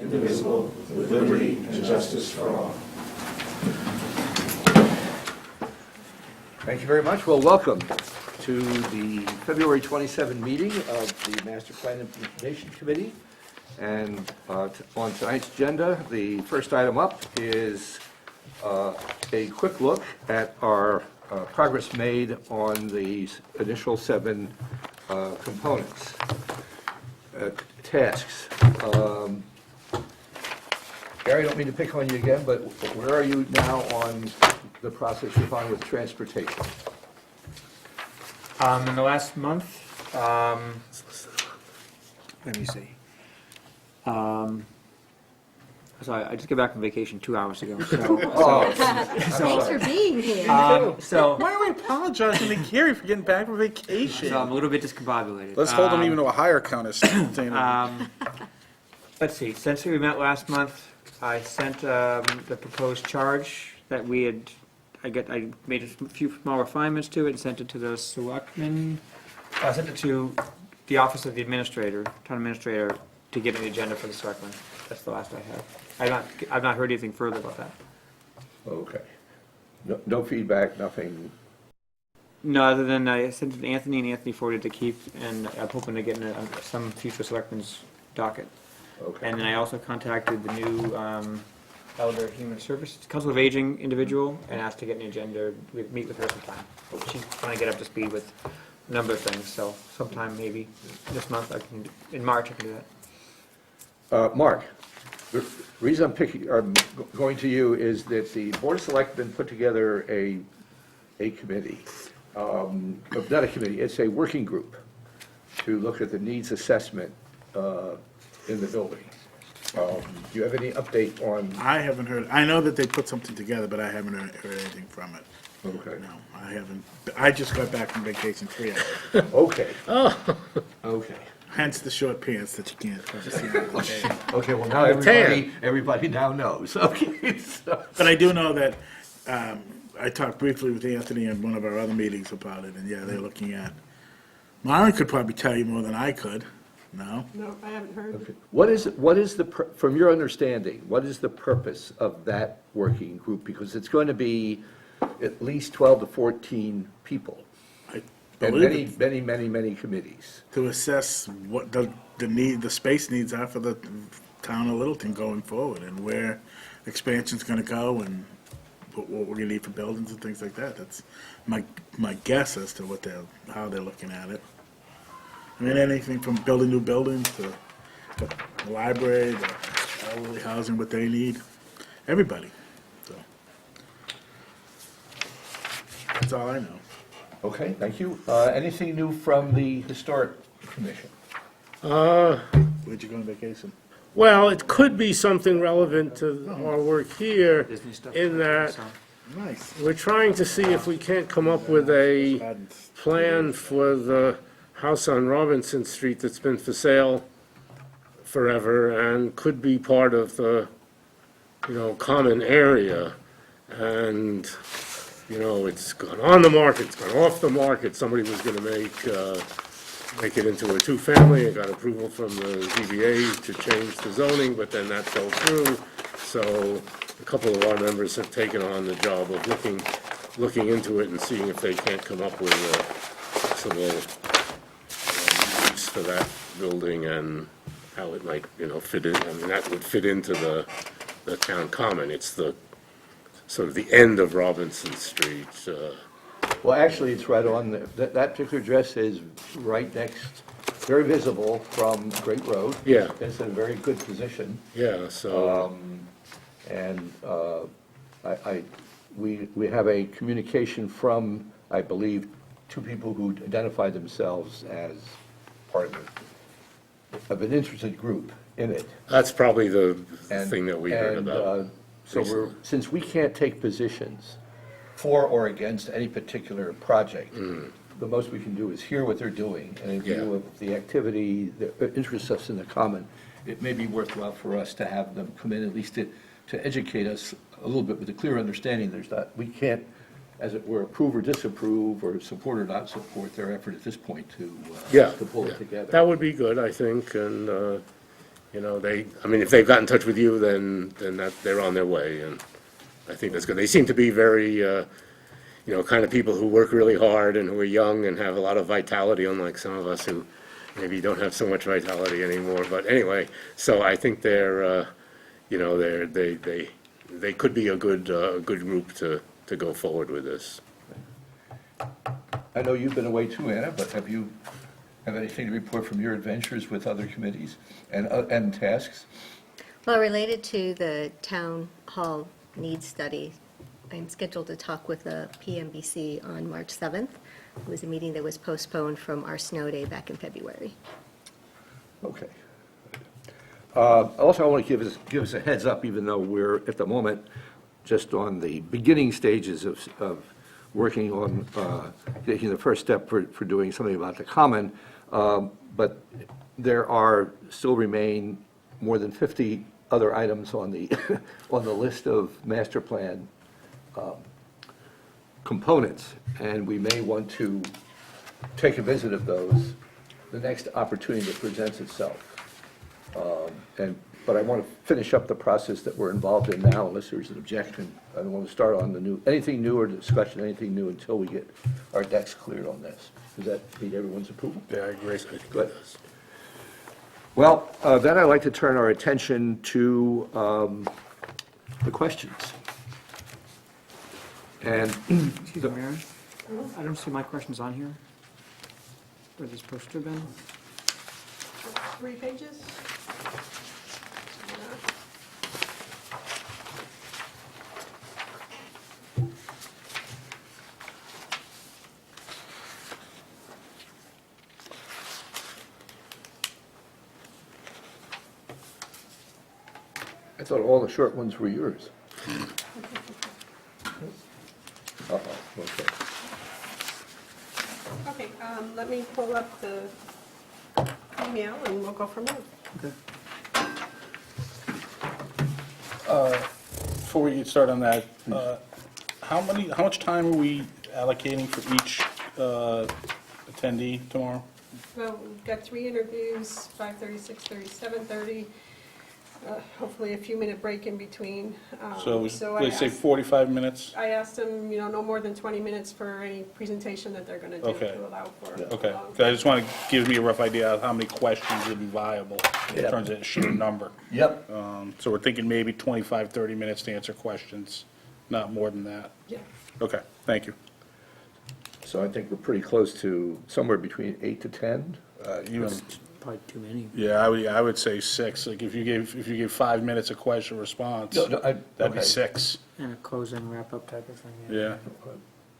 indivisible, with liberty and justice for all. Thank you very much. Well, welcome to the February 27 meeting of the Master Plan Implementation Committee. And on tonight's agenda, the first item up is a quick look at our progress made on the initial 7 components, tasks. Gary, I don't mean to pick on you again, but where are you now on the process you're on with transportation? In the last month, let me see. Sorry, I just got back from vacation 2 hours ago. Thanks for being here. Why are we apologizing to Gary for getting back from vacation? So I'm a little bit discombobulated. Let's hold him even to a higher count of Let's see, since we met last month, I sent the proposed charge that we had, I made a few small refinements to it and sent it to the selectmen. I sent it to the office of the administrator, town administrator, to get an agenda for the selectmen. That's the last I have. I've not heard anything further about that. Okay. No feedback, nothing. No, other than I sent it to Anthony, and Anthony forwarded to Keith, and I'm hoping to get in some future selectmen's docket. Okay. And then I also contacted the new Elder Human Services Council of Aging individual and asked to get an agenda, meet with her sometime. She's trying to get up to speed with a number of things, so sometime maybe this month, in March I can do that. Mark, the reason I'm going to you is that the Board of Selectmen put together a committee, not a committee, it's a working group to look at the needs assessment in the building. Do you have any update on? I haven't heard. I know that they put something together, but I haven't heard anything from it. Okay. No, I haven't. I just got back from vacation 3 hours. Okay. Oh. Okay. Hence the short pants that you can't just see on the day. Okay, well now everybody now knows. Okay. So. But I do know that I talked briefly with Anthony in one of our other meetings about it, and yeah, they're looking at. Myron could probably tell you more than I could. No? No, I haven't heard. Okay. From your understanding, what is the purpose of that working group? Because it's going to be at least 12 to 14 people. I And believe many committees. to assess what the space needs are for the town of Littleton going forward, and where expansion's going to go, and what we're going to need for buildings and things like that. That's my guess as to how they're looking at it. I mean, anything from building new buildings to the library, the elderly housing, what they need, everybody. So that's all I know. Okay, thank you. Anything new from the Historic Commission? Where'd you go on vacation? Well, it could be something relevant to our work here, Disney stuff. in that So, Nice. we're trying to see if we can't come up with a plan for the house on Robinson Street that's been for sale forever and could be part of the, common area. And, it's gone on the market, it's gone off the market. Somebody was gonna make it into a 2-family and got approval from the ZBA to change the zoning, but then that fell through. So a couple of our members have taken on the job of looking into it and seeing if they can't come up with a possible use for that building and how it might, fit in. I mean, that would fit into the town common. It's the sort of the end of Robinson Street. Well, actually, it's right on, that particular address is right next, very visible from Great Road. Yeah. It's in a very good position. Yeah, so, And we have a communication from, I believe, 2 people who identify themselves as part of an interested group in it. that's probably the And- thing that we heard and, about. So since we can't take positions for or against any particular project, the most we can do is hear what they're doing, and in view of the activity that interests us in the common, it may be worthwhile for us to have them come in, at least to educate us a little bit with a clear understanding. We can't, as it were, approve or disapprove, or support or not support their effort at this point to pull it together. That would be good, I think, and you know, I mean, if they've got in touch with you, then they're on their way, and I think that's good. They seem to be very, you know, kind of people who work really hard and who are young and have a lot of vitality, unlike some of us who maybe don't have so much vitality anymore. But anyway, so I think they're, you know, they could be a good group to go forward with this. I know you've been away too, Anna, but have anything to report from your adventures with other committees and tasks? Well, related to the town hall needs study, I'm scheduled to talk with the PMBC on March 7th. It was a meeting that was postponed from our snow day back in February. Okay. Also, I want to give us a heads up, even though we're, at the moment, just on the beginning stages of working on taking the first step for doing something about the common, but there still remain more than 50 other items on the, on the list of master plan components, and we may want to take a visit of those the next opportunity that presents itself. But I want to finish up the process that we're involved in now, unless there's an objection. I don't want to start on anything new or discussion, anything new, until we get our decks cleared on this. Does that meet everyone's approval? Yeah, I agree. Good. Well, then I'd like to turn our attention to the questions. And Excuse me, Mary? I don't see my questions on here. Where they're supposed to have been. 3 pages? I thought all the short ones were yours. Uh-oh, okay. Okay, let me pull up the email and we'll go from there. Before we get started on that, how much time are we allocating for each attendee tomorrow? Well, we've got 3 interviews, 5:30, 6:30, 7:30. Hopefully a few minute break in between. So I let's say asked- 45 minutes? I asked them, you know, no more than 20 minutes for any presentation that they're gonna do Okay. to allow for. Okay, long- 'cause I just want to give me a rough idea of how many questions would be viable in Yeah. terms of sheer number. Yep. So we're thinking maybe 25, 30 minutes to answer questions, not more than that. Yeah. Okay, thank you. So I think we're pretty close to somewhere between 8 to 10. Even, Probably too many. yeah, I would say 6. Like if you gave 5 minutes of question response, No, that'd okay. be 6. And a closing wrap-up type of thing. Yeah.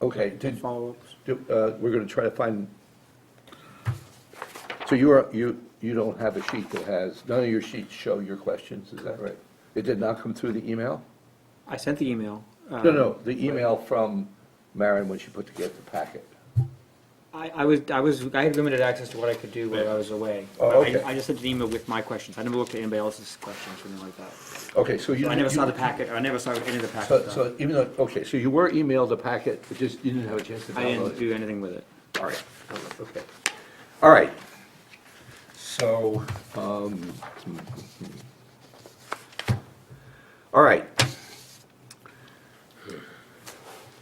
Okay, Follow-ups. we're going to try to find, so you don't have a sheet that has, none of your sheets show your questions, is that right? It did not come through the email? I sent the email. No, the email from Maren when she put together the packet. I had limited access to what I could do while I was away. Oh, But okay. I just sent an email with my questions. I never looked at anybody else's questions or anything like that. Okay, so you. So I never you- saw the packet, or I never saw any of the packet So, stuff. so even though, okay, so you were emailed the packet, but just, you didn't have a chance to I didn't download it? do anything with it. All right, okay. All right. So, all right.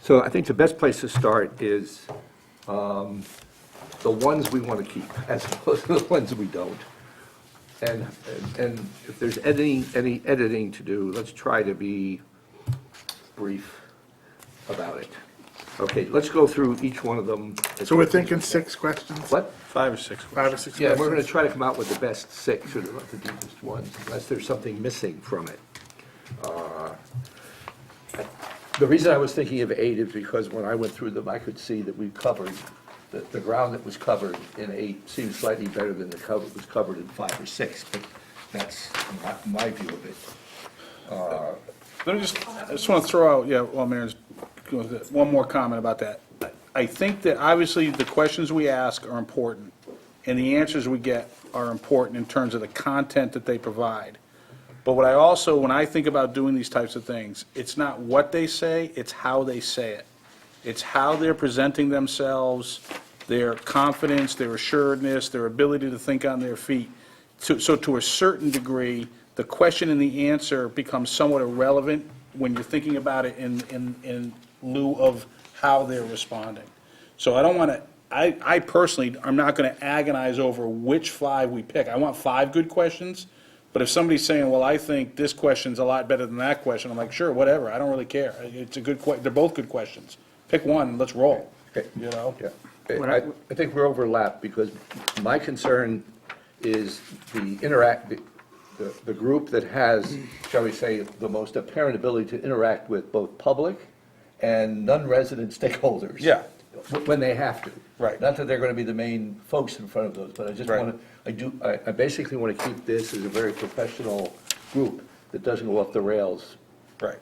So I think the best place to start is the ones we want to keep, as opposed to the ones we don't. And if there's any editing to do, let's try to be brief about it. Okay, let's go through each one of them. So we're thinking 6 questions? What? 5 or 6. 5 or 6 Yeah, questions? we're going to try to come out with the best 6 or the deepest ones, unless there's something missing from it. The reason I was thinking of 8 is because when I went through them, I could see that we covered, the ground that was covered in 8 seemed slightly better than was covered in 5 or 6, but that's my view of it. Let me I just want to throw out, yeah, while Mayor's going with it, one more comment about that. I think that obviously the questions we ask are important, and the answers we get are important in terms of the content that they provide. But what I also, when I think about doing these types of things, it's not what they say, it's how they say it. It's how they're presenting themselves, their confidence, their assuredness, their ability to think on their feet. so to a certain degree, the question and the answer becomes somewhat irrelevant when you're thinking about it in lieu of how they're responding. So I don't want to, I personally, I'm not going to agonize over which 5 we pick. I want 5 good questions, but if somebody's saying, well, I think this question's a lot better than that question, I'm like, sure, whatever, I don't really care. It's a good they're both good questions. Pick one, and let's roll, you know? Yeah. What I think we're overlapped, because my concern is the group that has, shall we say, the most apparent ability to interact with both public and non-resident stakeholders. Yeah. When they have to. Right. Not that they're going to be the main folks in front of those, but I just Right. want to, I basically want to keep this as a very professional group that doesn't go off the rails. Right.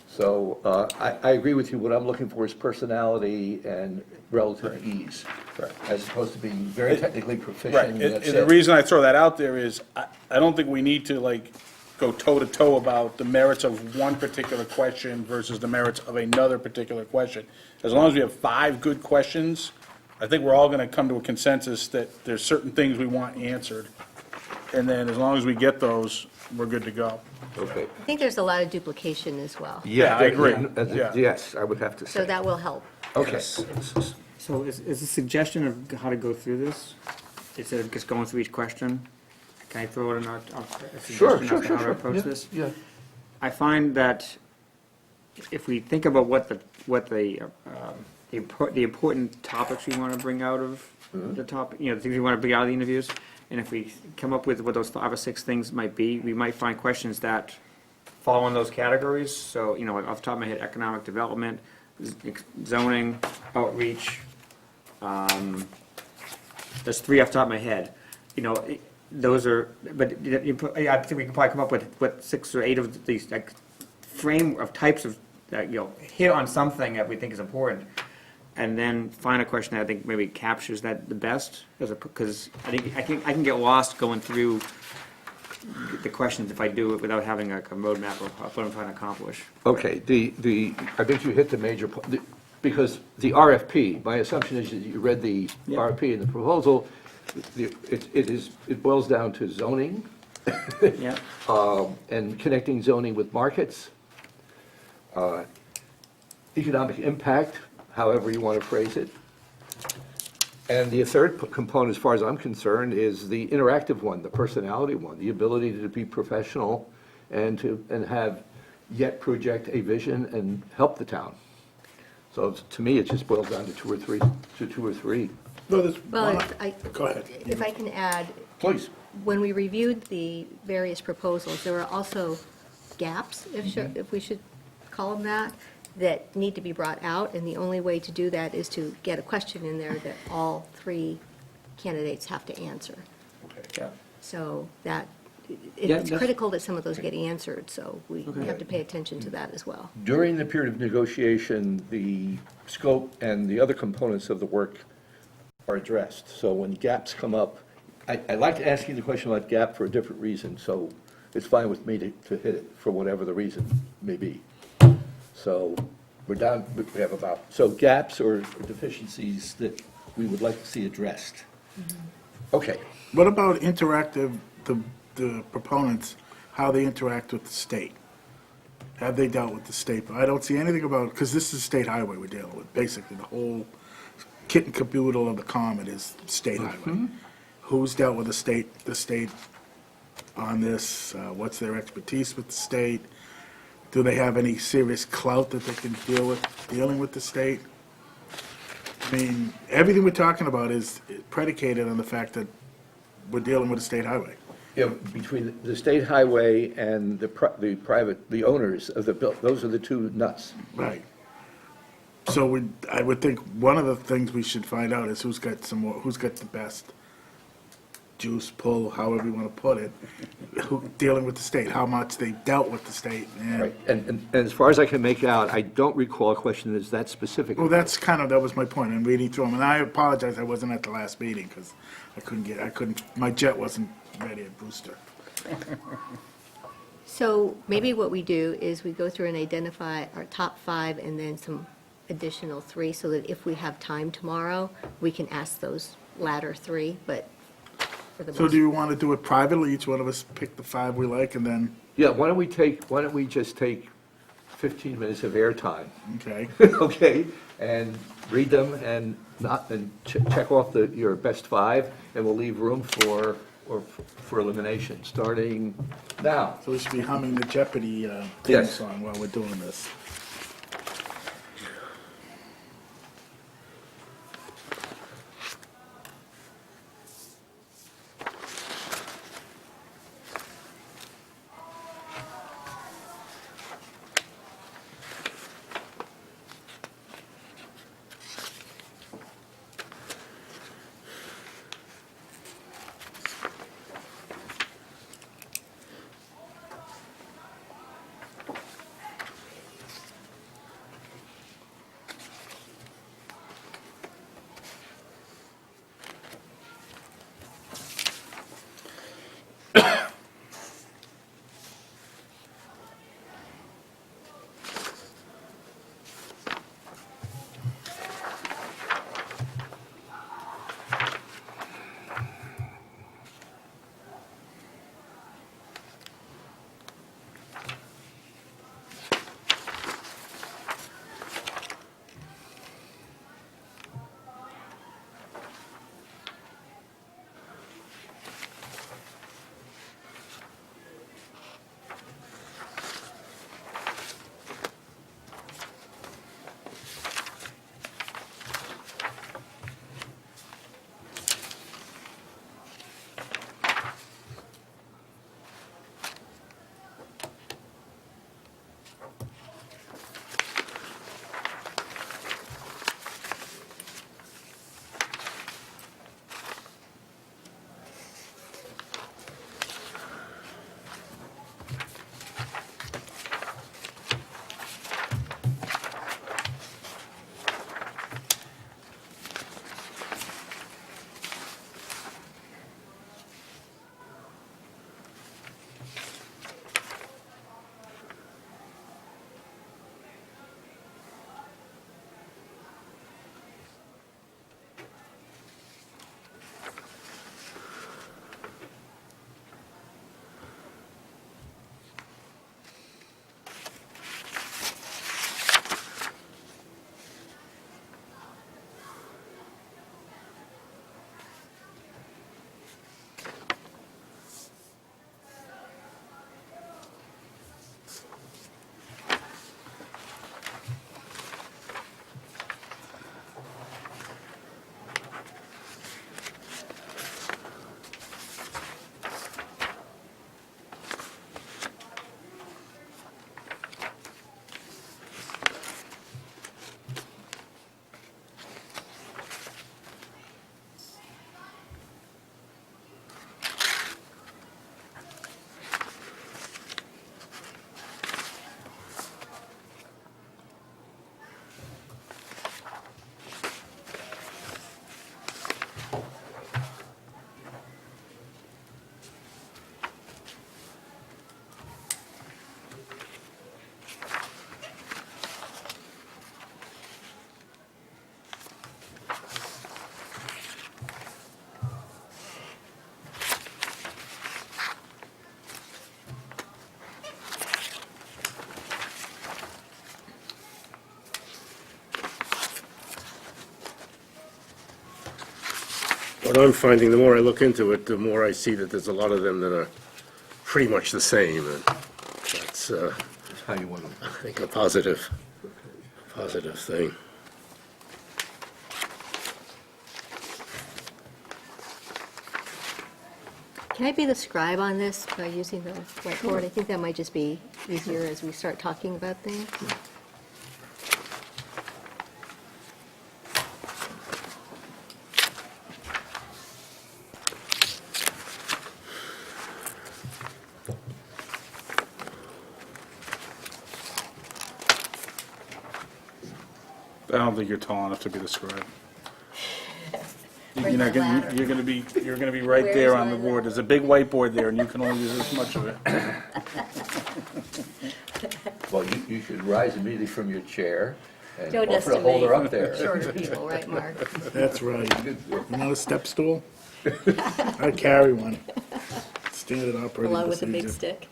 So I agree with you. What I'm looking for is personality and relative ease, Right. as opposed to being very technically Right, proficient. and that's the it. reason I throw that out there is, I don't think we need to like go toe-to-toe about the merits of one particular question versus the merits of another particular question. As long as we have 5 good questions, I think we're all gonna come to a consensus that there's certain things we want answered. And then as long as we get those, we're good to go. Okay. I think there's a lot of duplication as well, Yeah, I agree. Yeah. Yes, I would have to so say. that will help. Okay. So is a suggestion of how to go through this, instead of just going through each question? Can I throw in a Sure, suggestion sure, as to sure, how to sure. approach Yeah, this? Yeah. I find that if we think about what the important topics we want to bring out of the topic, the things we want to bring out of the interviews, and if we come up with what those 5 or 6 things might be, we might find questions that fall in those categories. So, like off the top of my head, economic development, zoning, outreach, there's 3 off the top of my head. Those are, but I think we can probably come up with 6 or 8 of these, like, frame of types of, hit on something that we think is important. And then find a question that I think maybe captures that the best, because I think I can get lost going through the questions if I do it without having a roadmap of what I'm trying to accomplish. Okay, I think you hit the major, because the RFP, my assumption is that you read the Yeah. RFP and the proposal, it boils down to zoning, Yeah, and connecting zoning with markets, economic impact, however you want to phrase it. And the third component, as far as I'm concerned, is the interactive one, the personality one, the ability to be professional and have yet project a vision and help the town. So to me, it just boils down to 2 or 3. No, there's Well, one, go ahead. if I can add, Please. when we reviewed the various proposals, there were also gaps, if we should call them that need to be brought out, and the only way to do that is to get a question in there that all 3 candidates have to answer. yeah. So that, Yeah, it's that's- critical that some of those get answered, so we have to pay attention to that as well. During the period of negotiation, the scope and the other components of the work are addressed. So when gaps come up, I like asking the question about gap for a different reason, so it's fine with me to hit it for whatever the reason may be. So we're down, we have so gaps or deficiencies that we would like to see addressed. Okay. What about interactive, the proponents, how they interact with the state? Have they dealt with the state? I don't see anything about, because this is state highway we're dealing with, basically, the whole kit and caboodle of the comet is state highway. Who's dealt with the state on this? What's their expertise with the state? Do they have any serious clout that they can dealing with the state? I mean, everything we're talking about is predicated on the fact that we're dealing with a state highway. Yeah, between the state highway and the owners of those are the 2 nuts. Right. So I would think one of the things we should find out is who's got the best juice, pull, however you want to put it, dealing with the state, how much they dealt with the state. Right, and as far as I can make out, I don't recall a question that's that specific. Well, that was my point in reading through them, and I apologize, I wasn't at the last meeting, because my jet wasn't ready at Brewster. So maybe what we do is we go through and identify our top 5 and then some additional 3, so that if we have time tomorrow, we can ask those latter 3, but for the So most. do you want to do it privately? Each one of us pick the 5 we like and then, Yeah, why don't we just take 15 minutes of airtime, okay? okay? And read them and check off your best 5, and we'll leave room for elimination, starting now. So we should be humming the Jeopardy theme Yes. song while we're doing this. What I'm finding, the more I look into it, the more I see that there's a lot of them that are pretty much the same, and that's, That's how you want to. I think, a positive thing. Can I be the scribe on this by using the whiteboard? I think that might just be easier as we start talking about things. I don't think you're tall enough to be the scribe. Bring that ladder. You're gonna be right Where's there on my the board. ladder? There's a big whiteboard there, and you can only use this much of it. Well, you should rise immediately from your chair and Don't offer to hold her up there. Shorter people, right, Mark? That's right. Not a step stool? I'd carry one. Standard operating Along with the big procedure. stick.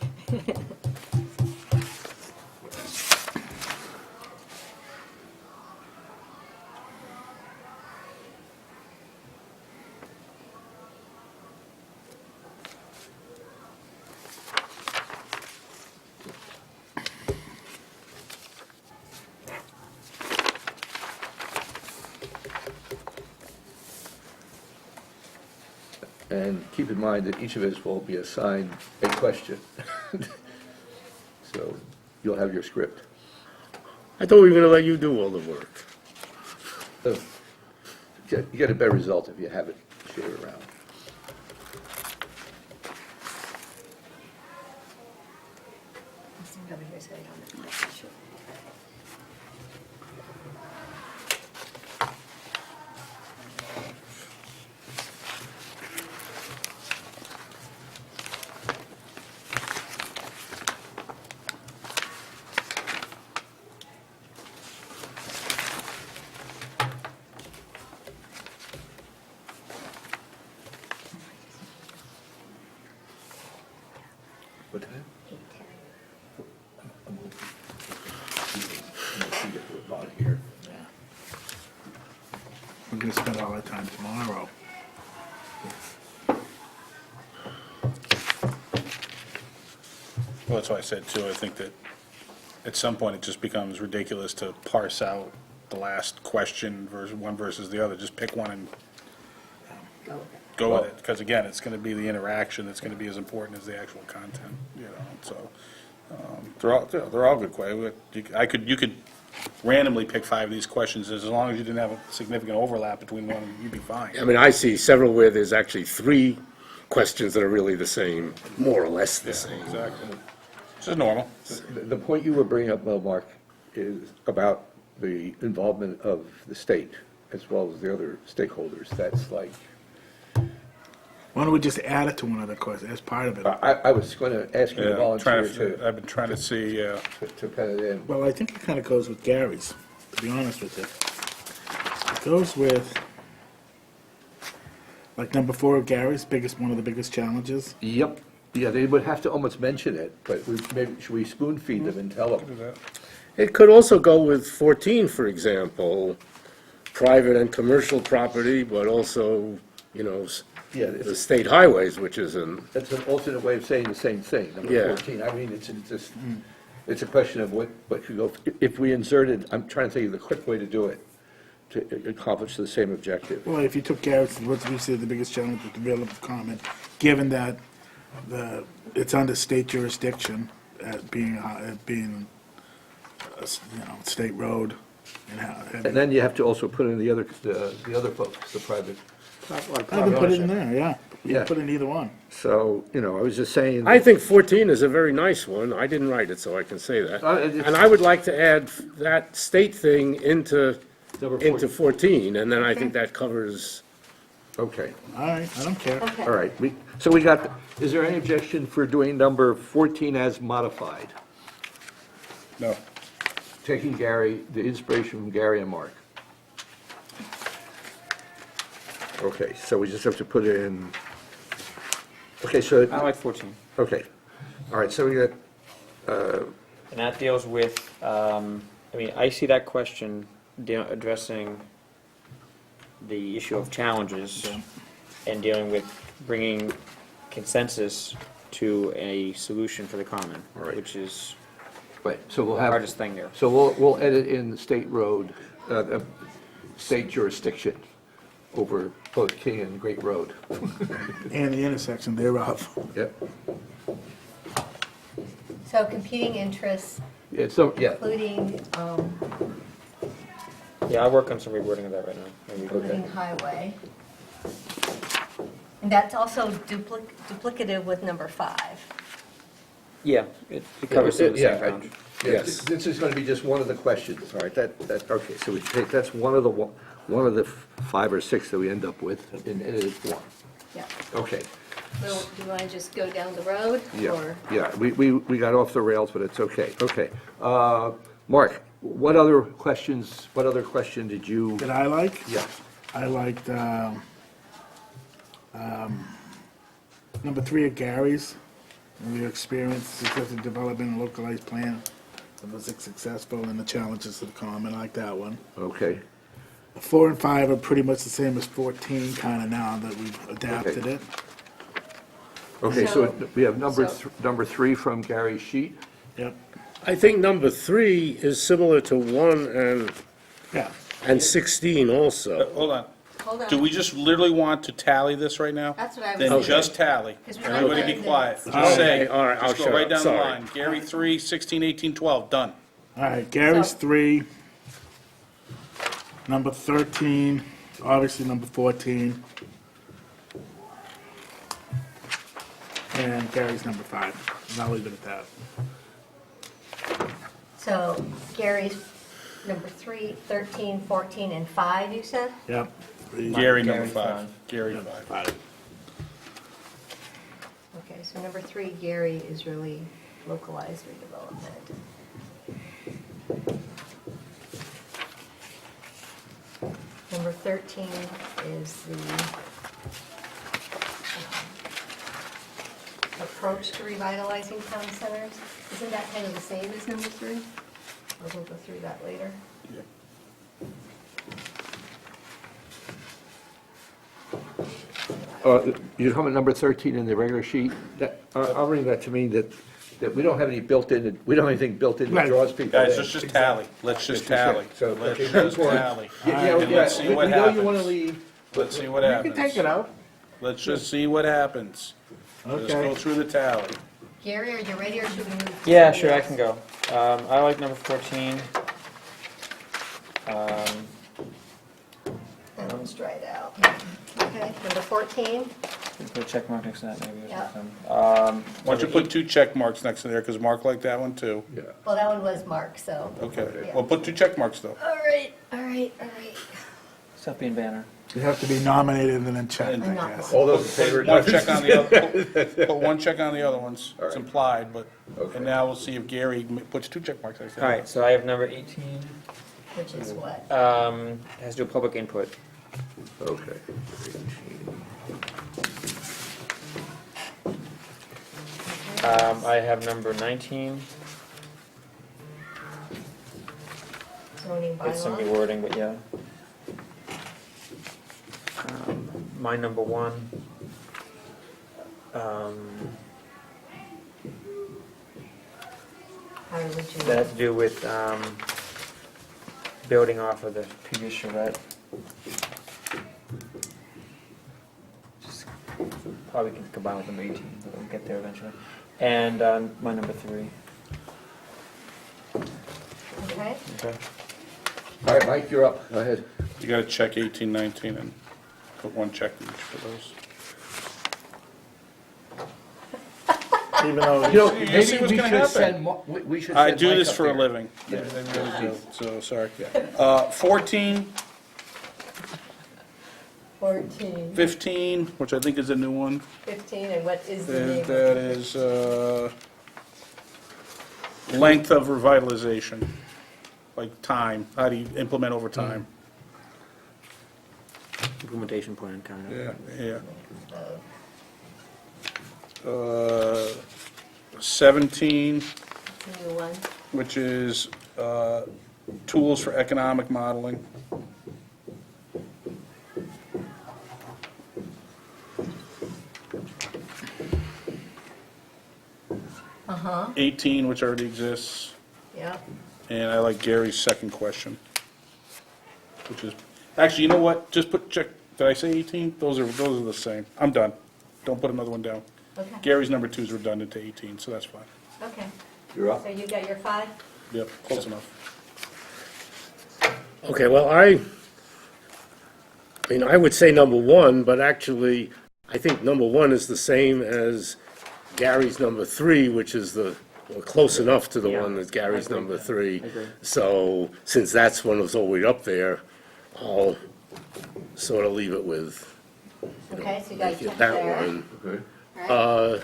And keep in mind that each of us will be assigned a question. So you'll have your script. I thought we were gonna let you do all the work. So you get a better result if you have it shared around. Stand over here so I don't have to shoot. What time? 8:10. On here. We're gonna spend all our time tomorrow. Well, that's why I said too, I think that at some point it just becomes ridiculous to parse out the last question versus one versus the other. Just pick one and go with it. Because again, it's gonna be the interaction that's gonna be as important as the actual content, you know, so. They're all good questions. You could randomly pick 5 of these questions, as long as you didn't have a significant overlap between one, you'd be fine. I mean, I see several where there's actually 3 questions that are really the same, more or less the same. Exactly. This is normal. The point you were bringing up, Mark, is about the involvement of the state as well as the other stakeholders. That's like, Why don't we just add it to one of the questions as part of it? I was going to ask you to Yeah, volunteer I've been trying to see, to pen it in. Well, I think it kind of goes with Gary's, to be honest with you. It goes with, like, number 4 of Gary's, one of the biggest challenges. Yep. Yeah, they would have to almost mention it, but maybe, should we spoon feed them and tell them? It could also go with 14, for example, private and commercial property, but also, you know, Yeah, the state highways, which is that's an alternate way of saying the same thing, number Yeah. 14. I mean, it's just, it's a question of what could go, if we inserted, I'm trying to think of the quick way to do it, to accomplish the same objective. Well, if you took Gary's, what we said the biggest challenge with the relevant comment, given that it's under state jurisdiction, being state road, and And then you have to also put in the other folks, the private. I can put it in there, yeah. You Yeah. can put in either one. So, I was just saying. I think 14 is a very nice one. I didn't write it, so I can say that. It's- And I would like to add that state thing into Number 14, and then I think that covers, Okay, All right, I don't care. Okay. all right. So we got, is there any objection for doing number 14 as modified? no. Taking Gary, the inspiration from Gary and Mark. Okay, so we just have to put in, okay, so, I like 14. okay. All right, so we got, And that deals with, I see that question addressing the issue of challenges and dealing with bringing consensus to a solution for the common, All right. which is right, so we'll the have. hardest thing there. So we'll edit in the state road, state jurisdiction over both King and Great Road. And the intersection thereof. Yep. So competing interests, Yeah, so, yeah, including, Yeah, I'll work on some rewording of that right now. Maybe. including highway. And that's also duplicative with number 5. Yeah, it covers some of the Yeah, same ground. Yes. This is going to be just one of the questions, all right? Okay, so we take, that's one of the 5 or 6 that we end up with in edited form. Yeah. Okay, So do you want to just go down the road? yeah, Or yeah, we got off the rails, but it's okay, okay. Mark, what other question did you? That I like? Yeah, I liked, Number 3 are Gary's. And we experienced successive development and localized plan. Was it successful and the challenges of the common, I like that one. Okay. 4 and 5 are pretty much the same as 14, kind of now that we've adapted Okay. it. Okay, so So- we have number, so- number 3 from Gary's sheet. Yep, I think number 3 is similar to 1 yeah. and 16 also. Hold on. Hold on. Do we just literally want to tally this right now? That's what I was Then thinking. just tally. 'Cause we Everybody like be the quiet. minutes. Just say, Okay, all right, I'll just go shut right up. down the Sorry. line. Gary 3, 16, 18, 12, done. All right, Gary's So- 3. Number 13, obviously number 14. And Gary's number 5. And I'll leave it at that. So Gary's number 3, 13, 14, and 5, you said? Yep. Gary number Gary 5. five. Gary Number 5. 5. Okay, so number 3, Gary, is really localized redevelopment. Number 13 is the approach to revitalizing town centers. Isn't that kind of the same as number 3? Or we'll go through that later. You have a number 13 in the regular sheet? That, I'll bring that to mean that we don't have any built-in, we don't have anything built in that Right. draws people Guys, in. let's just tally. Let's just tally. So, Let's okay, just before- tally. Yeah, And let's see we what know you want to happens. leave. Let's see what You happens. can take it out. Let's just see what happens. Let's Okay. go through the tally. Gary, are you ready, or should we move? to Yeah, somebody sure, I else? can go. I like number 14. That one's dried out. Okay, number 14? Put a check mark next to that maybe or Yeah. something. Why don't you put 2 check marks next to there, because Mark liked that one too. Yeah. Well, that one was Mark, so. Okay, Yeah. well, put 2 check marks though. All right, all right, all right. Stop being banner. You have to be nominated and then checked, And- I I'm not guess. All those in favor? Put one check on the other, put 1 check on the other ones. All It's right. implied, but, Okay. and now we'll see if Gary puts 2 check marks next to it. All right, so I have number 18. Which is what? Has to do with public input. Okay. I have number 19. Zoning It's some bylaw? rewording, but yeah. My number 1. How would you? That had to do with building off of the previous charrette. Just probably can combine with number 18, but we'll get there eventually. And my number 3. Okay, Okay. All right, Mike, you're up. Go ahead. You gotta check 18, 19, and put 1 check each for those. Even though, You know, see maybe what's we gonna should happen. send, we should I send do Mike this up for a there. living. Yeah. I really do, so, sorry. 14, 14, 15, which I think is a new one. 15, and what is the name? That is, length of revitalization, like time, how do you implement over time? Implementation plan, kind of. Yeah, yeah. 17, New one? which is tools for economic modeling. Uh-huh, 18, which already exists, yep. and I like Gary's second question, which is, actually, you know what, just put, check, did I say 18? Those are the same. I'm done. Don't put another one down. Okay, Gary's number 2 is redundant to 18, so that's fine. okay. You're up. So you got your 5? Yep, close enough. Okay, well, I mean, I would say number 1, but actually, I think number 1 is the same as Gary's number 3, which is well, close enough to the Yeah, one that's Gary's I agree. number 3. I agree. So, since that's one that's always up there, I'll sort of leave it with, Okay, so you got make your it 10 that there. one. Okay. Right.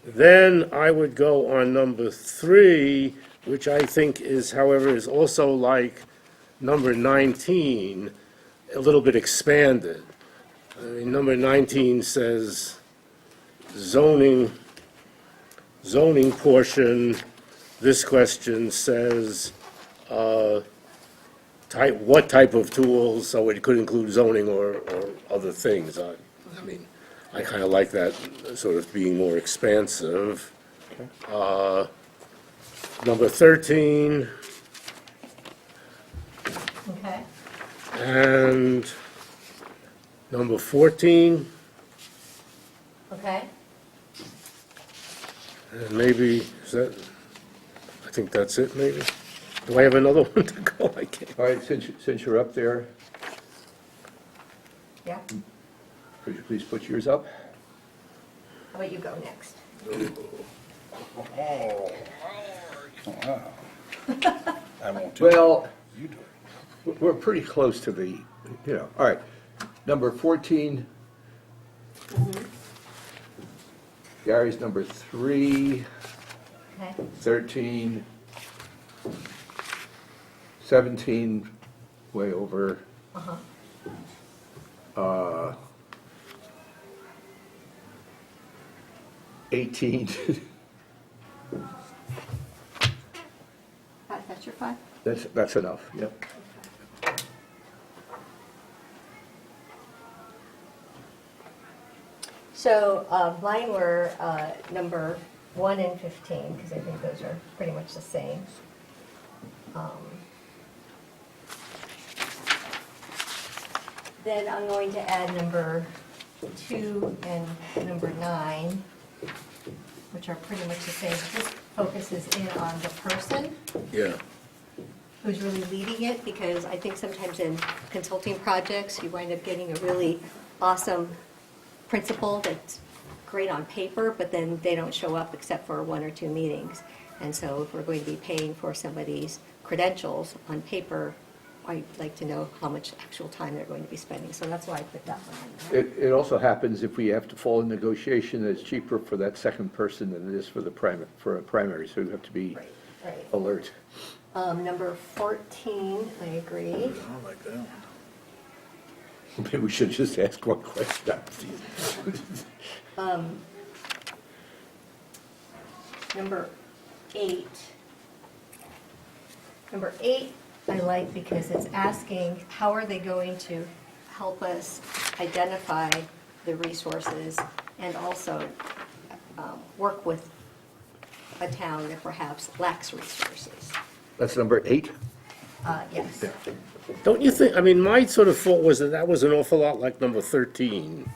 Then I would go on number 3, which I think is, however, is also like number 19, a little bit expanded. Number 19 says zoning portion. This question says, what type of tools, so it could include zoning or other things. I mean, I kind of like that sort of being more expansive. Number 13, Okay. and number 14, Okay. and maybe, is that, I think that's it, maybe? Do I have another one to go? I can't. All right, since you're up there, Yeah. could you please put yours up? How about you go next? I won't do Well, it. You do it. we're pretty close to the, all right. Number 14. Gary's number 3, Okay. 13, 17, way over. Uh-huh. 18, That's your 5? that's enough, yep. So mine were number 1 and 15, because I think those are pretty much the same. Then I'm going to add number 2 and number 9, which are pretty much the same. This focuses in on the person Yeah. who's really leading it, because I think sometimes in consulting projects, you wind up getting a really awesome principal that's great on paper, but then they don't show up except for 1 or 2 meetings. And so if we're going to be paying for somebody's credentials on paper, I'd like to know how much actual time they're going to be spending. So that's why I put that one in there. It also happens if we have to fall in negotiation, it's cheaper for that second person than it is for a primary, so you have to be Right, right. alert. Number 14, I agree. I don't like that one. Maybe we should just ask one question. Number 8. Number 8, I like because it's asking, how are they going to help us identify the resources and also work with a town that perhaps lacks resources? That's number 8? Yes. Don't you think, I mean, my sort of thought was that that was an awful lot like number 13.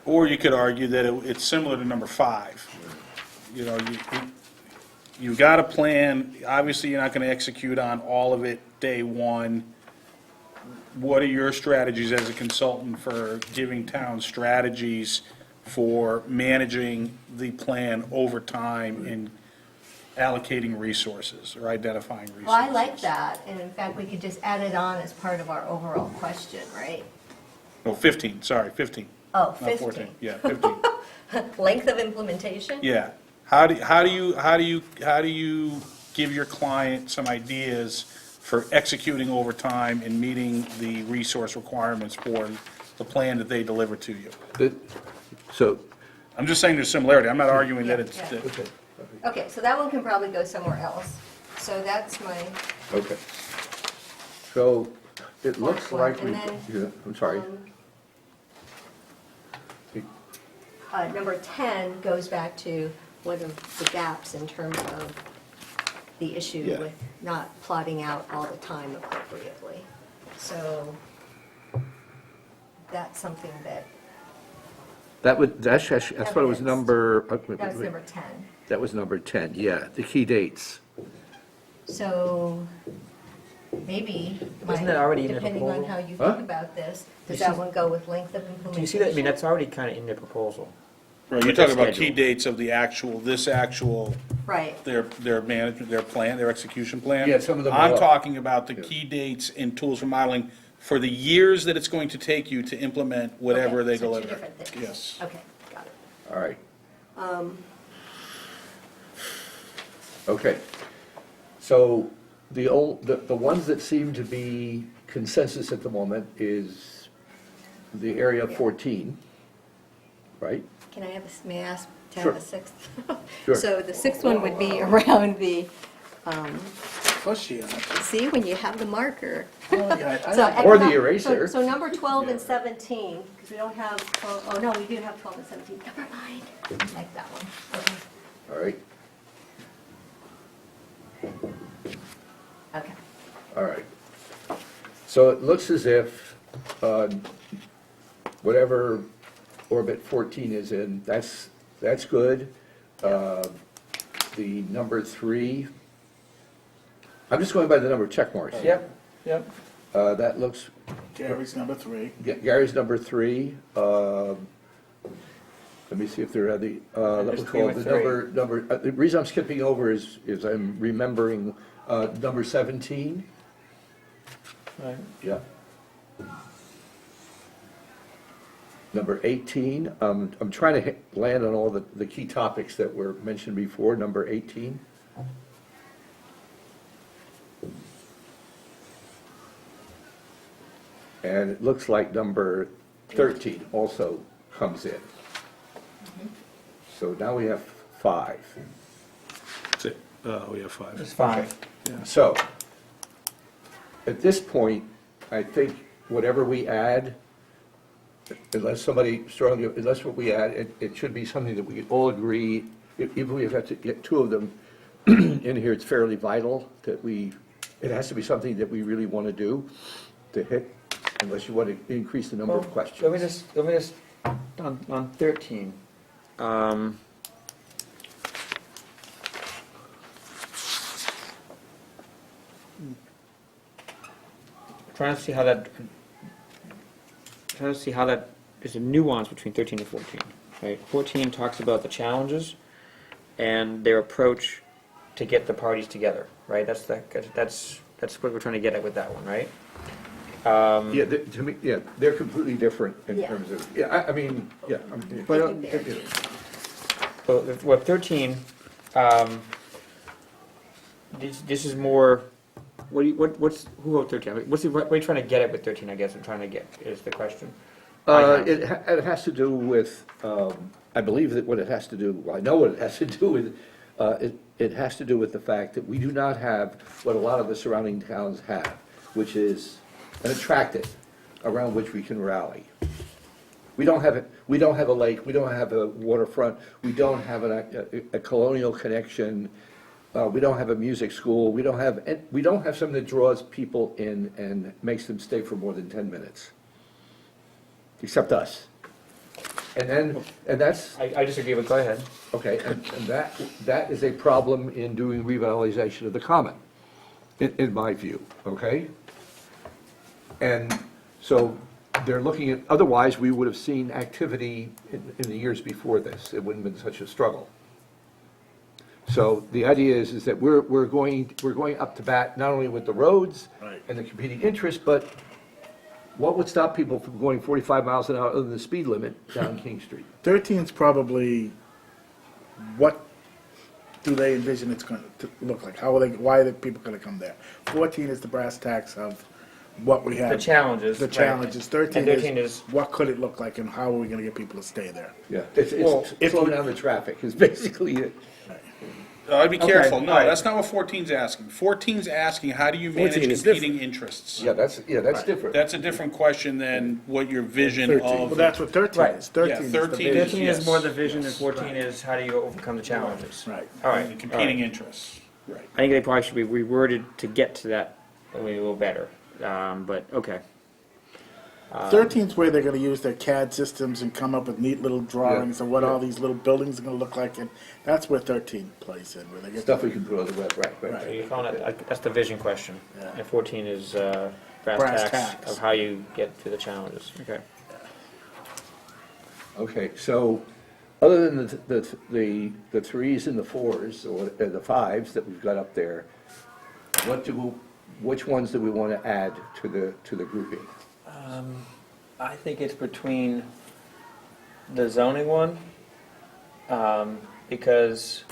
Or you could argue that it's similar to number 5. You know, you got a plan, obviously you're not gonna execute on all of it day one. What are your strategies as a consultant for giving towns strategies for managing the plan over time and allocating resources or identifying resources? Well, I like that, and in fact, we could just add it on as part of our overall question, right? Oh, 15, sorry, 15. Oh, Not 14, 15. yeah, 15. Length of implementation? Yeah. How do you give your client some ideas for executing over time and meeting the resource requirements for the plan that they deliver to you? So, I'm just saying there's similarity. I'm not arguing that it's, Yeah. that- okay, Okay, so that one can probably go somewhere else. So that's my, okay. So, it looks Fourth one, like we, and then, yeah, I'm sorry. Number 10 goes back to what are the gaps in terms of the issue Yeah. with not plotting out all the time appropriately. So that's something that, That's what it was Evidence. number. that's number 10. That was number 10, yeah, the key dates. So maybe, Isn't that already in the depending on proposal? how you Huh? think about this, does You that see- one go with length of implementation? Do you see that? I mean, that's already kind of in the proposal. Right, you're With the talking about key schedule. dates of the actual, Right, their management, their plan, their execution plan. Yeah, some of them I'm are up. talking about the key dates and tools for modeling for the years that it's going to take you to implement whatever Okay, they so two deliver. different things. Yes. Okay, got it. All right. Okay. So the ones that seem to be consensus at the moment is the area 14, right? Can I have, may I ask to Sure. have a sixth? Sure. So the sixth one would be around the, Plus, yeah. see, when you have the marker. I So Or the econo- eraser. So number 12 and 17, because we don't have, oh, no, we do have 12 and 17. Never mind. Like that one. Okay. All right, Okay. all right. So it looks as if whatever orbit 14 is in, that's good. The number 3, I'm just going by the number of check marks. Yep. That looks, Gary's number 3. Gary's number 3. Let me see if there are the, that There's was 3 called with the number, the reason I'm skipping over is I'm remembering number 17. Right. Yeah. Number 18, I'm trying to land on all the key topics that were mentioned before. Number 18. And it looks like number 13 also comes in. So now we have 5. That's it. We have 5. It's 5. So, at this point, I think whatever we add, unless what we add, it should be something that we all agree, even if we have to get 2 of them in here, it's fairly vital that it has to be something that we really want to do, to hit, unless you want to increase the number of questions. Let me just, on 13. Trying to see how that there's a nuance between 13 and 14, right? 14 talks about the challenges and their approach to get the parties together, right? That's what we're trying to get at with that one, right? Yeah, to me, yeah, they're completely different in Yeah. terms of, yeah, I mean, yeah. But, I think they are. What 13, this is more, who wrote 13? I mean, what are you trying to get at with 13, I guess I'm trying to get, is the question. It has to do with, I believe that what it has to do, well, I know what it has to do with, it has to do with the fact that we do not have what a lot of the surrounding towns have, which is an attractant around which we can rally. We don't have it, we don't have a lake, we don't have a waterfront, we don't have a colonial connection, we don't have a music school, we don't have something that draws people in and makes them stay for more than 10 minutes. Except us. And that's, I disagree, but go ahead. okay, and that is a problem in doing revitalization of the common, in my view, okay? And so they're looking at, otherwise, we would have seen activity in the years before this. It wouldn't have been such a struggle. So the idea is that we're going up to bat not only with the roads Right. and the competing interests, but what would stop people from going 45 miles an hour other than the speed limit down King Street? 13's probably, what do they envision it's going to look like? Why are the people going to come there? 14 is the brass tacks of what we have. The challenges. The right. challenges. 13 And 13 is is, what could it look like and how are we going to get people to stay there? Yeah, Well, it's slowing down the traffic is basically it. I'd be careful. Okay, No, all right. that's not what 14's asking. 14's asking, how do you manage 14 is competing interests? Yeah, that's different. That's a different question than what your vision 13. of. Well, that's what 13 Right. is. 13 Yeah, is the 13 vision. 13 Yes. is more the vision, and 14 is how do you overcome the challenges. Right. All right. The competing interests. Right. I think they probably should be reworded to get to that a little better, but, okay. 13's where they're going to use their CAD systems and come up with neat little drawings of what all these little buildings are going to look like, and that's where 13 plays in, where they get Stuff we can put on the web, right. So you found it, that's the vision question. Yeah. And 14 is brass Brass tacks tacks. of how you get to the challenges. Okay. Okay, so, other than the 3s and the 4s, or the 5s that we've got up there, which ones do we want to add to the grouping? I think it's between the zoning one, because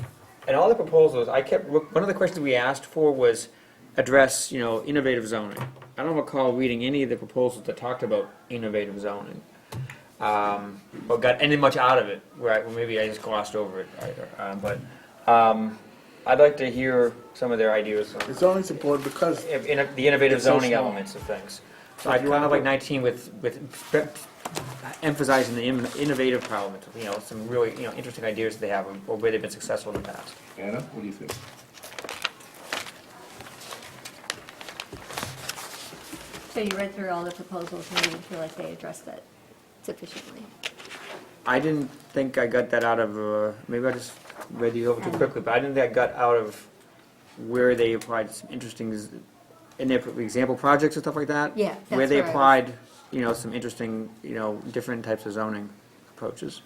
in all the proposals, one of the questions we asked for was address, innovative zoning. I don't recall reading any of the proposals that talked about innovative zoning. Or got any much out of it, right, well, maybe I just glossed over it, but I'd like to hear some of their ideas on It's only important because the innovative It's so zoning small. elements of things. So So I if you kind of wanna like 19 with emphasizing the innovative element, some really, interesting ideas that they have, or where they've been successful in the past. Anna, what do you think? So you read through all the proposals and you didn't feel like they addressed it sufficiently? I didn't think I got that out of, maybe I just read these over too quickly, but I didn't think I got out of where they applied some interesting, in their example projects and stuff like that. Yeah, Where that's they where I was- applied, some interesting, different types of zoning approaches.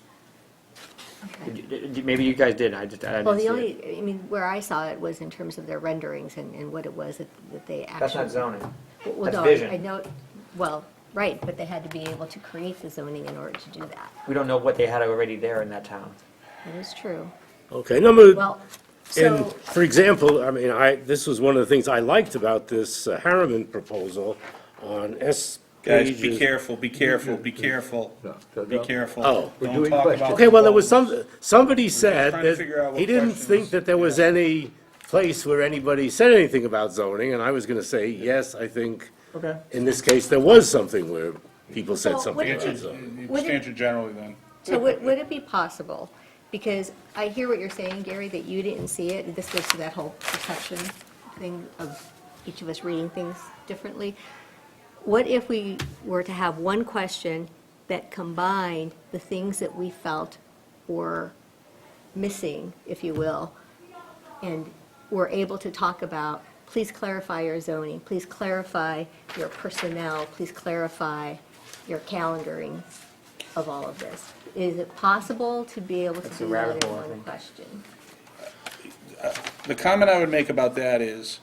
Okay. Maybe you guys did, I didn't Well, see the it. only, where I saw it was in terms of their renderings and what it was that they actually. That's not zoning. Well, That's no, vision. I know, well, right, but they had to be able to create the zoning in order to do that. We don't know what they had already there in that town. That is true. Okay, number, Well, and so, for example, I mean, this was one of the things I liked about this Harriman proposal on S Guys, pages. be careful, be careful, be careful, No, be no. careful. Oh. We're Don't doing talk questions. about Okay, well, there was proposals. somebody said trying to that figure out what he didn't questions- think that there was any place where anybody said anything about zoning, and I was gonna say, yes, I think Okay. in this case, there was something where people said Well, something what about did zoning. Would it- Answer generally then. so would it be possible, because I hear what you're saying, Gary, that you didn't see it, and this goes to that whole perception thing of each of us reading things differently. What if we were to have one question that combined the things that we felt were missing, if you will, and were able to talk about, please clarify your zoning, please clarify your personnel, please clarify your calendaring of all of this? Is it possible to be able to That's a do that rabbit in hole, I one think. question? The comment I would make about that is,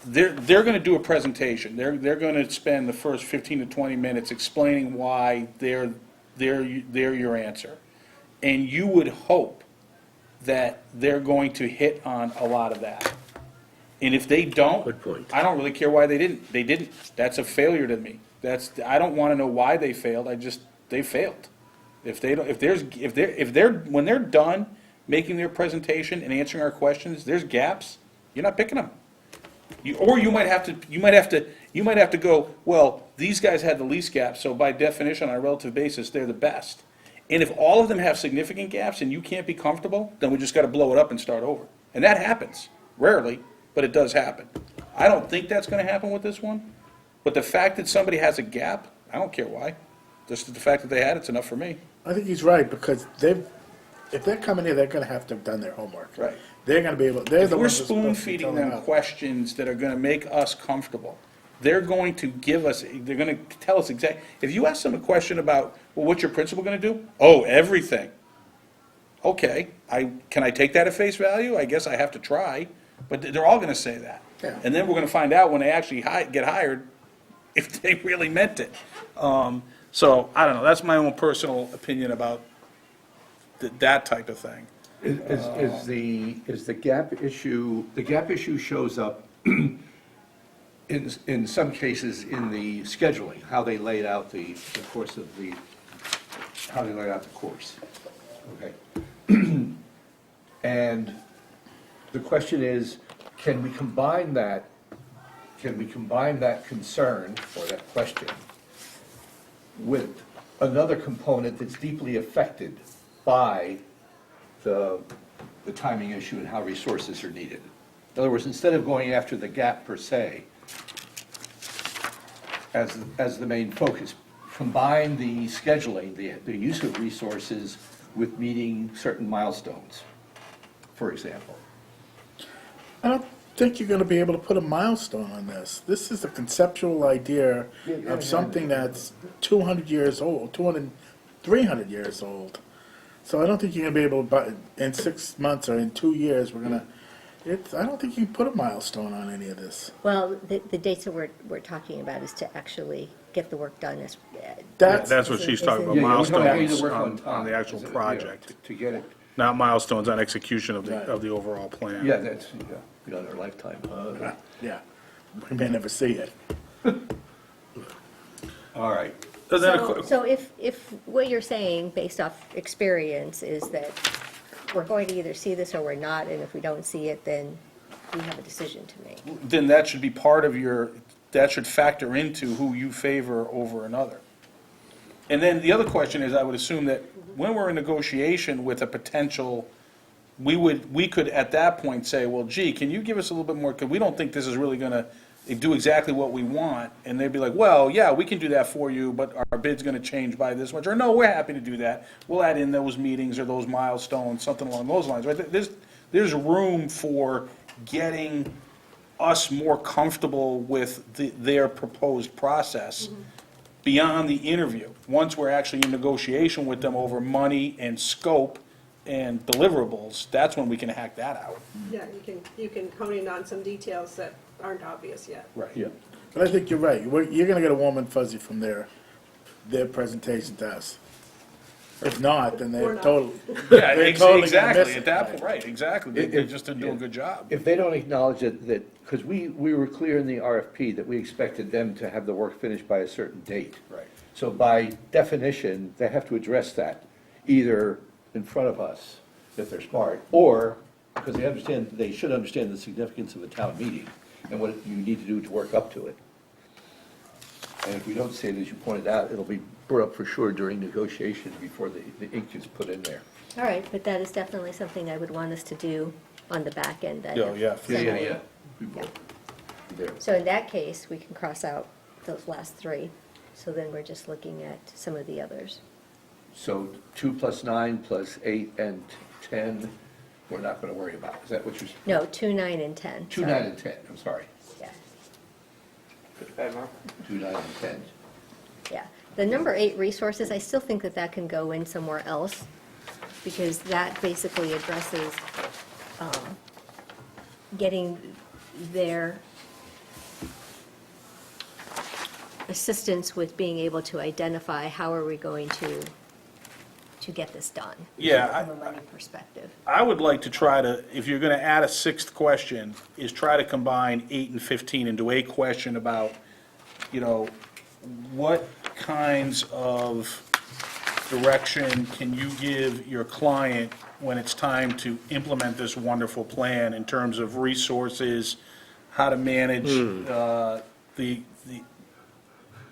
they're gonna do a presentation. They're gonna spend the first 15 to 20 minutes explaining why they're your answer. And you would hope that they're going to hit on a lot of that. And if they don't, Good point. I don't really care why they didn't. They didn't. That's a failure to me. I don't wanna know why they failed, they failed. If they don't, if they're, when they're done making their presentation and answering our questions, there's gaps, you're not picking them. Or you might have to go, well, these guys had the least gaps, so by definition, on a relative basis, they're the best. And if all of them have significant gaps and you can't be comfortable, then we just gotta blow it up and start over. And that happens, rarely, but it does happen. I don't think that's gonna happen with this one, but the fact that somebody has a gap, I don't care why. Just the fact that they had it's enough for me. I think he's right, because if they're coming here, they're gonna have to have done their homework. Right. They're gonna be able, they're If the we're ones that's supposed to be spoon-feeding filling them out. questions that are gonna make us comfortable, they're going to give us, they're gonna tell us exactly. If you ask them a question about, well, what's your principal gonna do? Oh, everything. Okay, can I take that at face value? I guess I have to try, but they're all gonna say that. Yeah. And then we're gonna find out when they actually get hired, if they really meant it. So, I don't know, that's my own personal opinion about that type of thing. Is the gap issue shows up in some cases in the scheduling, how they laid out the course of how they laid out the course. Okay. And the question is, can we combine that concern or that question with another component that's deeply affected by the timing issue and how resources are needed? In other words, instead of going after the gap per se as the main focus, combine the scheduling, the use of resources with meeting certain milestones, for example. I don't think you're gonna be able to put a milestone on this. This is a conceptual idea of something that's 200 years old, 300 years old. So I don't think you're gonna be able to, in 6 months or in 2 years, I don't think you can put a milestone on any of this. Well, the dates that we're talking about is to actually get the work done That's, That's what she's talking about, Yeah, we're talking about milestones the work on time, the actual is it, project. To get it, not milestones on execution of Right. the overall plan. Yeah, that's, beyond our lifetime. Yeah, we may never see it. All right. And then a So if what you're saying, based off experience, is that we're going to either see this or we're not, and if we don't see it, then we have a decision to make. then that should be part of that should factor into who you favor over another. And then the other question is, I would assume that when we're in negotiation with a potential, we could at that point say, well, gee, can you give us a little bit more, because we don't think this is really gonna do exactly what we want, and they'd be like, well, yeah, we can do that for you, but our bid's gonna change by this much, or no, we're happy to do that. We'll add in those meetings or those milestones, something along those lines, right? There's room for getting us more comfortable with their proposed process beyond the interview. Once we're actually in negotiation with them over money and scope and deliverables, that's when we can hack that out. Yeah, you can hone in on some details that aren't obvious yet. Right. Yeah. But I think you're right. You're gonna get a warm and fuzzy from their presentation to us. If not, then Or they're not. totally. Yeah, they're totally gonna exactly, miss at it. that point, right, exactly. They just didn't do a Yeah. good job. If they don't acknowledge it, because we were clear in the RFP that we expected them to have the work finished by a certain date. Right. So by definition, they have to address that, either in front of us, if they're smart, or, because they should understand the significance of a town meeting and what you need to do to work up to it. And if we don't say it, as you pointed out, it'll be brought up for sure during negotiations before the ink is put in there. All right, but that is definitely something I would want us to do on the back end then. Yeah, yeah. Similarly. We both, there. So in that case, we can cross out those last three, so then we're just looking at some of the others. So 2 + 9 + 8 and 10, we're not gonna worry about. Is that what you're? No, 2, 9, and 10. 2, sorry. 9, and 10, I'm sorry. Yeah, 2, 9, and 10. yeah. The number 8 resources, I still think that that can go in somewhere else, because that basically addresses getting their assistance with being able to identify how are we going to get this done. Yeah, From a money perspective. I would like to try to, if you're gonna add a sixth question, is try to combine 8 and 15 into a question about, what kinds of direction can you give your client when it's time to implement this wonderful plan in terms of resources, how to manage,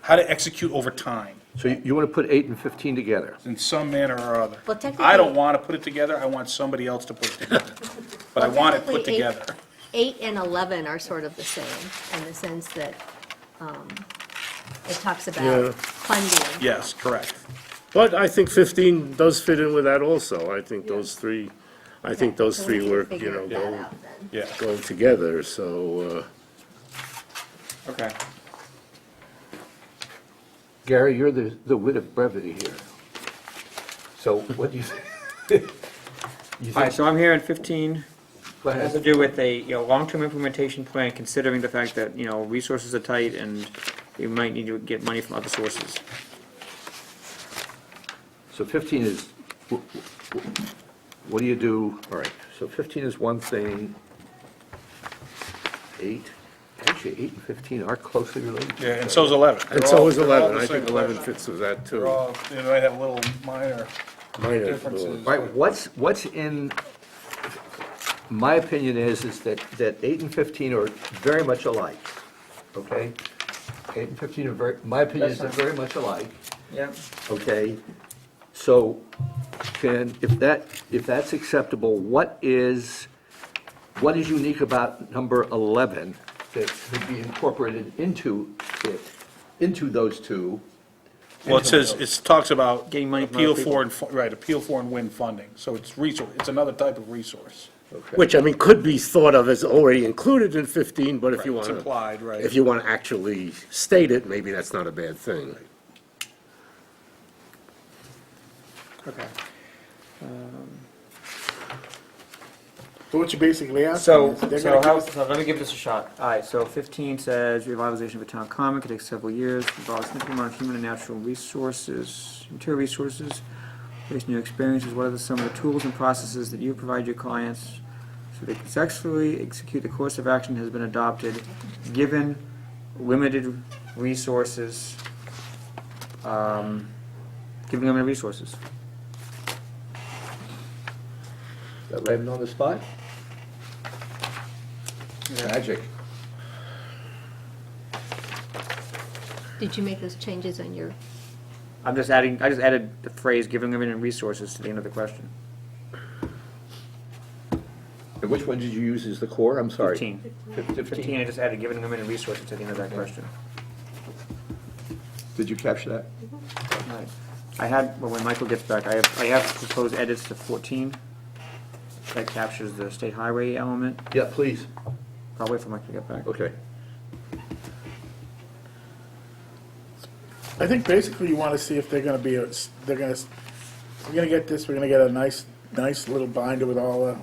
how to execute over time, So you want to put 8 and 15 together? in some manner or other. Well, technically- I don't want to put it together, I want somebody else to put it together. But I Well, want it put technically, together. 8 and 11 are sort of the same, in the sense that it talks Yeah. about funding. Yes, correct. But I think 15 does fit in with that also. I think Yeah. those three, those So we three can work, figure that go out then. Yeah. go together, so, Okay. Gary, you're the wit of brevity here. So what do you think? All right, so I'm here in 15. Go It has to ahead. do with a, long-term implementation plan, considering the fact that, resources are tight and we might need to get money from other sources. So 15 is, what do you do? All right, so 15 is one thing. 8, actually 8 and 15 are closely related. to Yeah, each and other. so's 11. and They're so all- is they're all 11. the I same think 11 question. fits with that They're too. all, they might have little minor Minor differences. Right, what's in, my opinion is that 8 and 15 are very much alike, okay? 8 and 15 are my opinion is they're very much alike, Yep. okay? So if that's acceptable, what is unique about number 11 that could be incorporated into those two? Well, it talks about Getting money from appeal other for, appeal for and win funding. So it's resource, it's another type of resource. Okay. Which, I mean, could be thought of as already included in 15, but if you It's want implied, right. if you want to actually state it, maybe that's not a bad thing. Okay. So what you basically asking So, is, they're so gonna give how, us, so let me give this a shot. All right, so 15 says revitalization of a town common could take several years, involves significant amount of human and natural resources, material resources. based on your experiences, what are some of the tools and processes that you provide your clients so they can successfully execute the course of action that has been adopted, given limited resources, given limited resources? That landing on the spot? Magic. Did you make those changes on your, I just added the phrase, given limited resources to the end of the question. And which one did you use as the core? I'm sorry. 15. 15. 15, I just added given limited resources to the end of that question. Did you capture that? Right. I had, well, when Michael gets back, I have proposed edits to 14. That captures the state highway element. Yeah, please. I'll wait for Michael to get back. Okay. I think basically you want to see if they're going to be, we're going to get this, we're going to get a nice little binder with all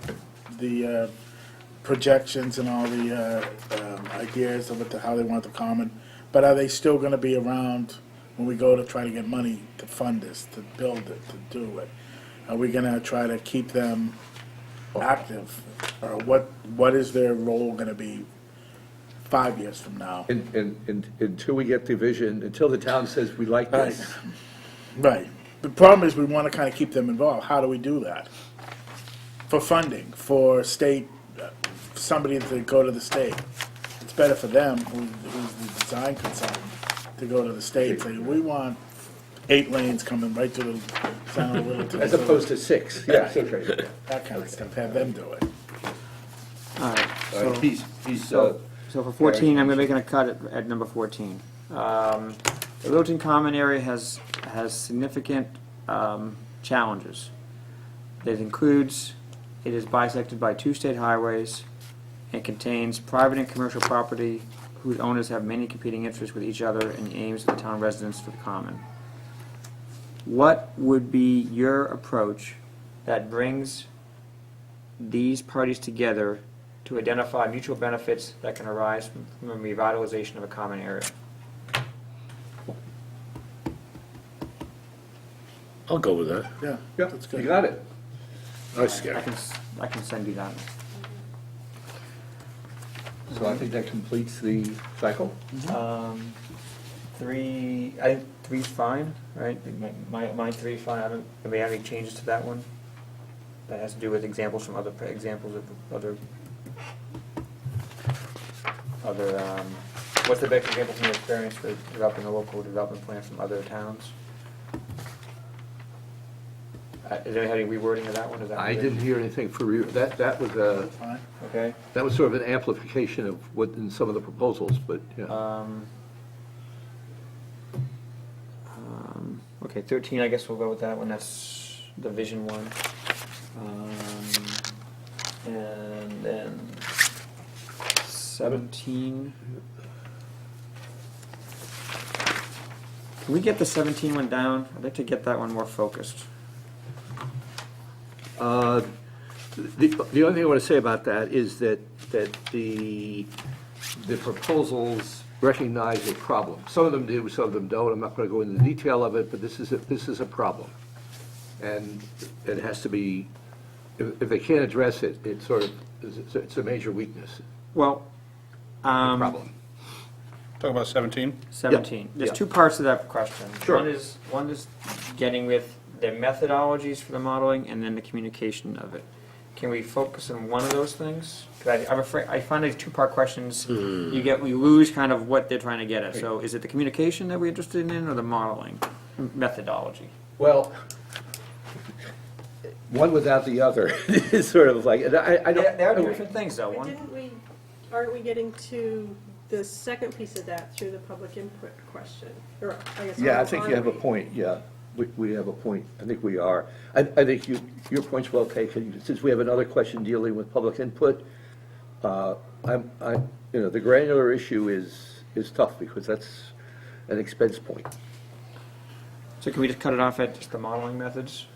the projections and all the ideas of how they want the common. But are they still going to be around when we go to try to get money to fund this, to build it, to do it? Are we going to try to keep them active? Or what is their role going to be 5 years from now? And until we get the vision, until the town says we like Right. this. Right. The problem is we want to kind of keep them involved. How do we do that? For funding, for state, somebody to go to the state. It's better for them, who's the design consultant, to go to the state and say, we want 8 lanes coming right to the center of Littleton. As opposed to 6. Yes, okay. That kind of stuff, have them do it. All right, All right, so, he's, so for 14, I'm making a cut at number 14. The Littleton Common area has significant challenges. It includes, it is bisected by 2 state highways and contains private and commercial property whose owners have many competing interests with each other and the aims of the town residents for the common. What would be your approach that brings these parties together to identify mutual benefits that can arise from a revitalization of a common area? I'll go with that. Yeah, Yeah, that's you good. got it. Nice, I Gary. I can send you that. So I think that completes the cycle. Three, I think three's fine, right? My 3 fine. I don't. Do we have any changes to that one? That has to do with examples from examples of other. What's the best example from your experience for developing a local development plan from other towns? Is there any rewording of that one? Is that I good? didn't hear anything for, that was a, Fine. Okay. that was sort of an amplification of what in some of the proposals, but, yeah. Okay, 13, I guess we'll go with that one, that's the vision one. And then 17. Can we get the 17 one down? I'd like to get that one more focused. The only thing I want to say about that is that the proposals recognize a problem. Some of them do, some of them don't. I'm not going to go into the detail of it, but this is a problem. And it has to be, if they can't address it, it's sort of, it's a major weakness, Well, problem. Talk about 17? 17. There's Yeah. 2 parts to that question. Sure. One is getting with the methodologies for the modeling and then the communication of it. Can we focus on one of those things? 'Cause I'm afraid, I find these 2-part questions, we lose kind of what they're trying to get at. So is it the communication that we're interested in or the modeling methodology? Well, one without the other is sort of like, and I don't. They are different things though. But aren't we getting to the second piece of that through the public input question? Or, I guess, Yeah, I think you have a are we? point, yeah. We have a point. I think we are. I think your point's well taken. Since we have another question dealing with public input, the granular issue is tough because that's an expense point. So can we just cut it off at just the modeling methods?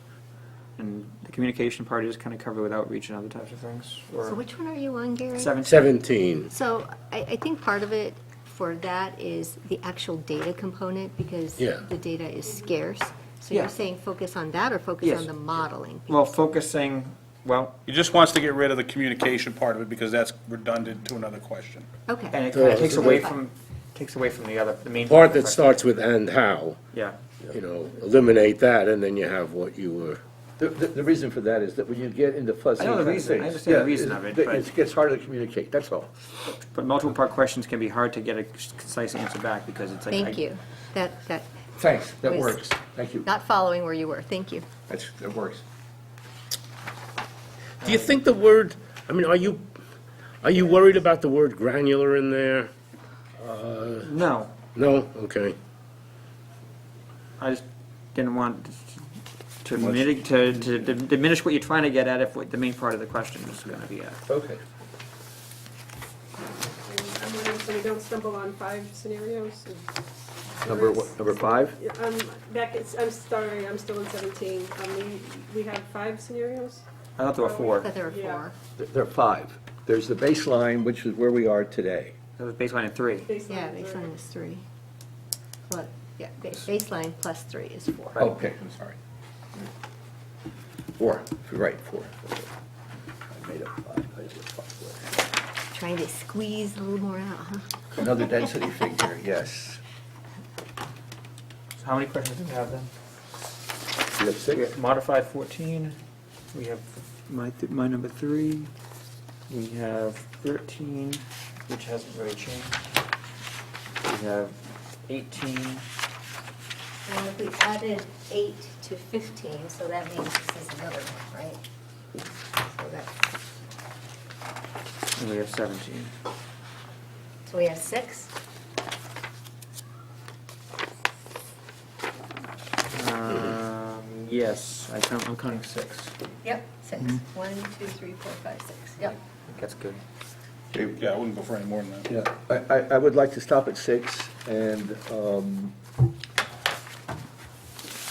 And the communication part is kind of covered with outreach and other types of things? so Or which one are you on, Gary? 17. So I think part of it for that is the actual data component, because Yeah. the data is scarce. So you're Yeah. saying focus on that or focus Yes. on the modeling? Well, focusing, well, He just wants to get rid of the communication part of it because that's redundant to another question. Okay. and it kind of takes away from the other, the main. Part of the that question. starts with "and how," Yeah, you know, eliminate that, and then you have what you were, The reason for that is that when you get into fuzzy I know the kind of reason. I things, understand the yeah, reason of it, but- It gets harder to communicate, that's all. but multiple part questions can be hard to get a concise answer back because it's like. Thank you. That, Thanks, that Was- works, thank you, not following where you were. Thank you. that works. do you think the word, I mean, are you worried about the word granular in there? No, No? Okay. I just didn't want to diminish what you're trying to get at if what the main part of the question is gonna be at. Okay. And I'm wondering, so we don't stumble on 5 scenarios? Number, number 5? Yeah, I'm sorry, I'm still in 17. We have 5 scenarios? I thought there were I 4. thought there were Yeah. 4. There are 5. There's the baseline, which is where we are today. That was baseline in 3. Yeah, baseline is 3. But, yeah, baseline plus 3 is 4. Right. Okay, I'm sorry. 4, right, 4. I made up 5. I just put 5. Trying to squeeze a little more out, huh? Another density figure, yes. So how many questions do we have then? You have We 6? have modified 14, we have my number 3, we have 13, which hasn't really changed. We have 18, And if we added 8 to 15, so that means this is another one, right? So that's, and we have 17. so we have 6? Yes, I'm counting 6. Yep, 6. 1, 2, 3, 4, 5, 6. Yep. That's good. Yeah, I wouldn't go for any more than that. Yeah, I would like to stop at 6, and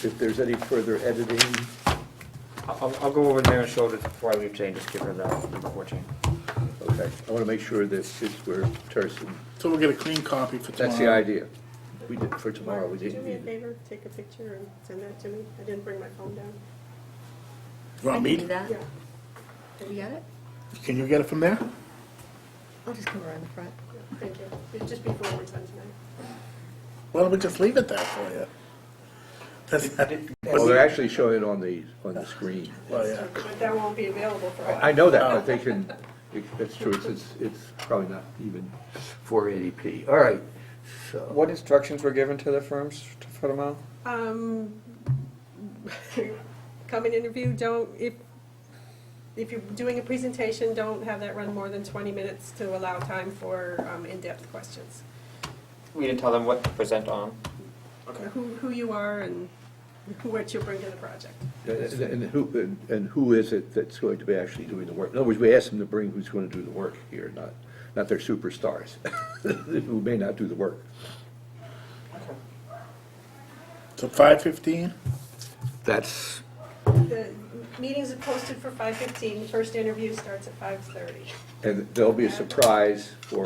if there's any further editing, I'll go over there and show it before I leave today and just give her the number 14. okay. I want to make sure that we're terse, and So we'll get a clean copy for tomorrow. that's the idea. We did, for tomorrow, we Could you do didn't me a need it. favor, take a picture and send that to me? I didn't bring my phone down. You want I me can to- do that. Yeah, Have you got it? Can you get it from there? I'll just come around the front. yeah, thank you. It's just before we're done tonight. Why don't we just leave it there for you? Well, they're actually showing it on the screen. Well, yeah. But that won't be available for all. I know that, but they can, it's true, it's probably not even 480p. All right, so. What instructions were given to the firms for tomorrow? Come and interview, if you're doing a presentation, don't have that run more than 20 minutes to allow time for in-depth questions. We didn't tell them what to present on. Who you are and what you bring to the project. And who is it that's going to be actually doing the work? In other words, we asked them to bring who's going to do the work here, not their superstars, who may not do the work. So 5:15? That's, The meetings are posted for 5:15, the first interview starts at 5:30. and there'll be a surprise for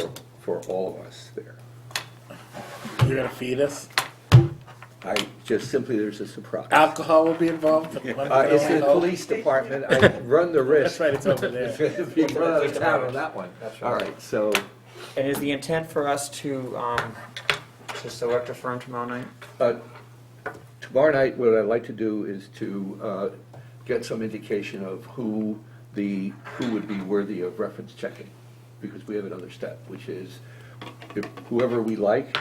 all of us there. You're gonna feed us? There's a surprise. Alcohol will be involved? It's the police department, I run the risk. That's right, it's over there. If you run out of town on that one. All right, so, And is the intent for us to select a firm tomorrow night? tomorrow night, what I'd like to do is to get some indication of who would be worthy of reference checking, because we have another step, which is if whoever we like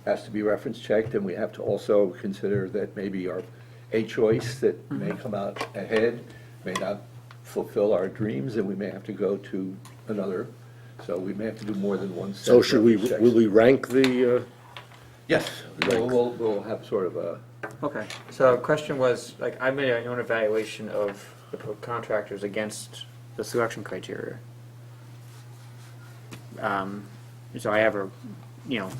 has to be reference checked, and we have to also consider that maybe a choice that may come out ahead may not fulfill our dreams, and we may have to go to another, so we may have to do more than one set. So of should we, reference checks. will we rank the, Yes, we'll have sort of a, Okay, so the question was, like, I made my own evaluation of the contractors against the selection criteria. So I have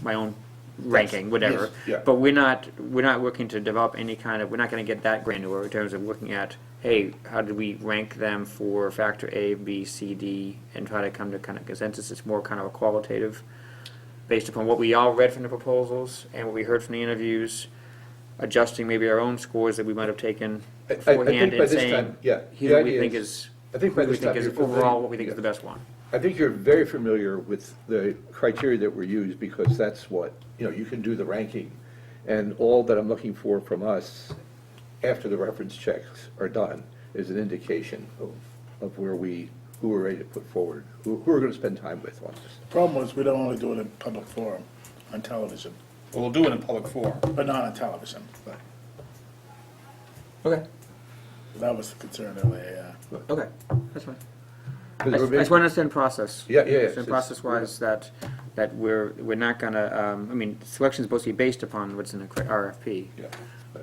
my own ranking, whatever. yes, yeah. But we're not looking to develop any kind of, we're not gonna get that granular in terms of looking at, hey, how did we rank them for factor A, B, C, D, and try to come to kind of consensus. It's more kind of a qualitative, based upon what we all read from the proposals and what we heard from the interviews. adjusting maybe our own scores that we might have taken I think beforehand by and this saying, time, yeah, here's the what we idea think is- is, I think by what we this time think is you're familiar- overall what we think is yeah. the best one. I think you're very familiar with the criteria that were used, because that's what, you can do the ranking. And all that I'm looking for from us, after the reference checks are done, is an indication of who we're ready to put forward, who we're gonna spend time with on this. Problem was, we don't want to do it in public forum, on television, We'll do it in public forum. but not on television, but Okay. that was the concern earlier, yeah. Okay, that's fine. I Because just we're want to understand process. Yeah, yeah, yeah. Understand process-wise, that we're not gonna, I mean, selection's supposed to be based upon what's in the RFP, Yeah.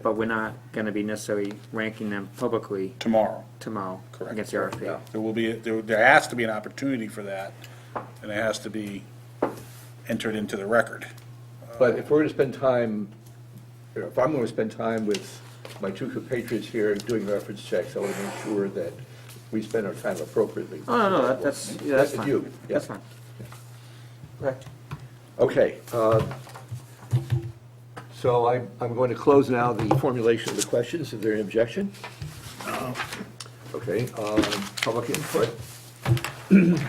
but we're not gonna be necessarily ranking them publicly Tomorrow. tomorrow Correct. against the RFP. Yeah. There will be, there has to be an opportunity for that, and it has to be entered into the record. But if we're gonna spend time, if I'm gonna spend time with my two compatriots here doing reference checks, I wanna make sure that we spend our time appropriately. Oh, no, that's That's fine. you, yeah. That's fine. Okay. Okay, so I'm going to close now the formulation of the questions. Is there any objection? Okay, public input. Minutes.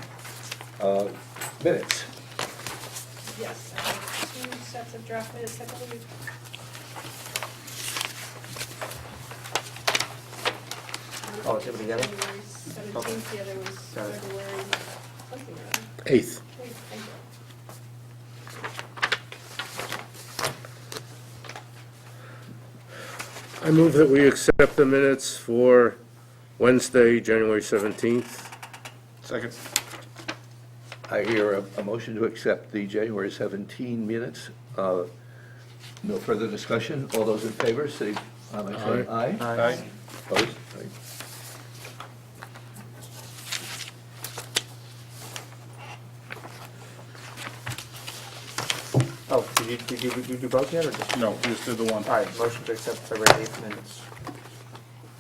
Yes, I have 2 sets of draft minutes, I believe. Oh, it's together? January 17th, the other was Got it. February something or other. 8th. Okay, thank you. I move that we accept the minutes for Wednesday, January 17th. Second. I hear a motion to accept the January 17 minutes. No further discussion. All those in favor, say by saying aye. Aye. Opposed? Aye. Oh, did you do both yet, or just? No, we just did the one. All right, motion to accept February 8th minutes.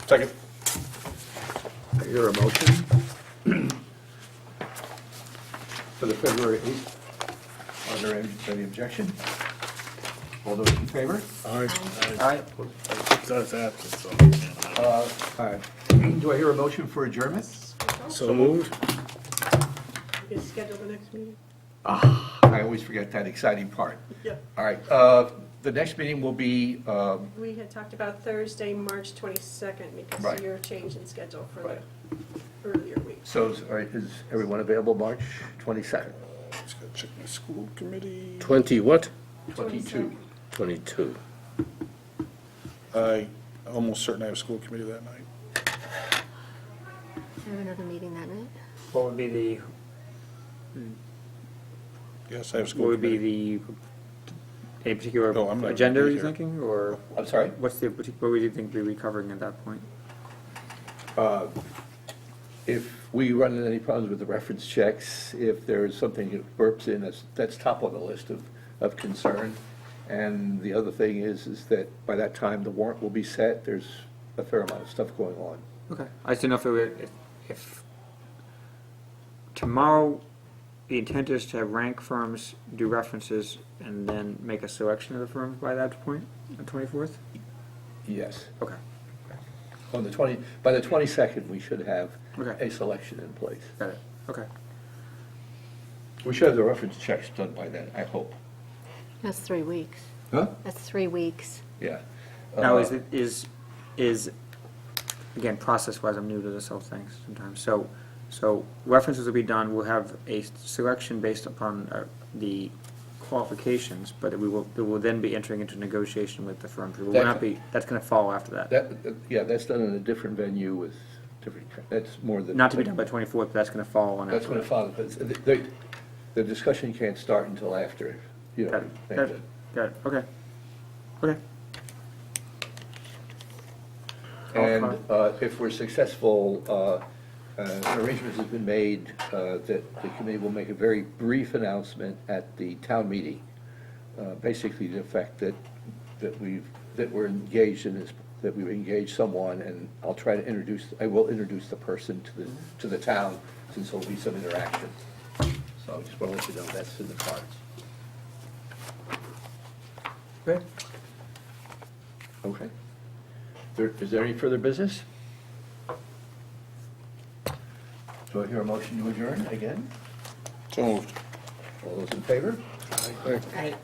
Second. I hear a motion for the February 8th. Are there any objection? All those in favor? All right. That's absent, so. All right. Do I hear a motion for adjournment? So moved. You can schedule the next meeting? I always forget that exciting part. Yeah. All right, the next meeting will be, We had talked about Thursday, March 22nd, because Right. of your change in schedule for Right. the earlier week. so, all right, is everyone available March 22nd? Just gotta check my school committee. 20 what? 22. 22. I'm almost certain I have school committee that night. I have another meeting that night. What would be the, Yes, I have what school would be committee. the, a particular No, I'm not agenda, gonna are be you here. thinking, or I'm sorry? what's the, what would you think we'd be covering at that point? If we run into any problems with the reference checks, if there's something that burps in, that's top on the list of concern. And the other thing is that by that time, the warrant will be set. There's a fair amount of stuff going on. Okay, I just didn't know if it would, if tomorrow, the intent is to rank firms, do references, and then make a selection of the firms by that point, the 24th? Yes. Okay, On the 20, by the 22nd, we should have Okay. a selection in place. got it, okay. We should have the reference checks done by then, I hope. That's 3 weeks. Huh? That's 3 weeks. Yeah. Now, Uh, is, again, process-wise, I'm new to this whole thing sometimes, so references will be done, we'll have a selection based upon the qualifications, but it will then be entering into negotiation with the firms. We will That- not be, that's gonna follow after that. Yeah, that's done in a different venue with different, that's more than. Not to be done by 24th, but that's gonna follow on That's after going to that. follow, because the discussion can't start until after, Got it, got it, got it, okay. Okay. And Okay. if we're successful, an arrangement has been made that the committee will make a very brief announcement at the town meeting, basically the effect that we're engaged in this, that we've engaged someone, and I will introduce the person to the town, since there'll be some interaction. So I just want to let you know that's in the cards. Great. Okay. Is there any further business? Do I hear a motion to adjourn again? So moved. All those in favor? Right.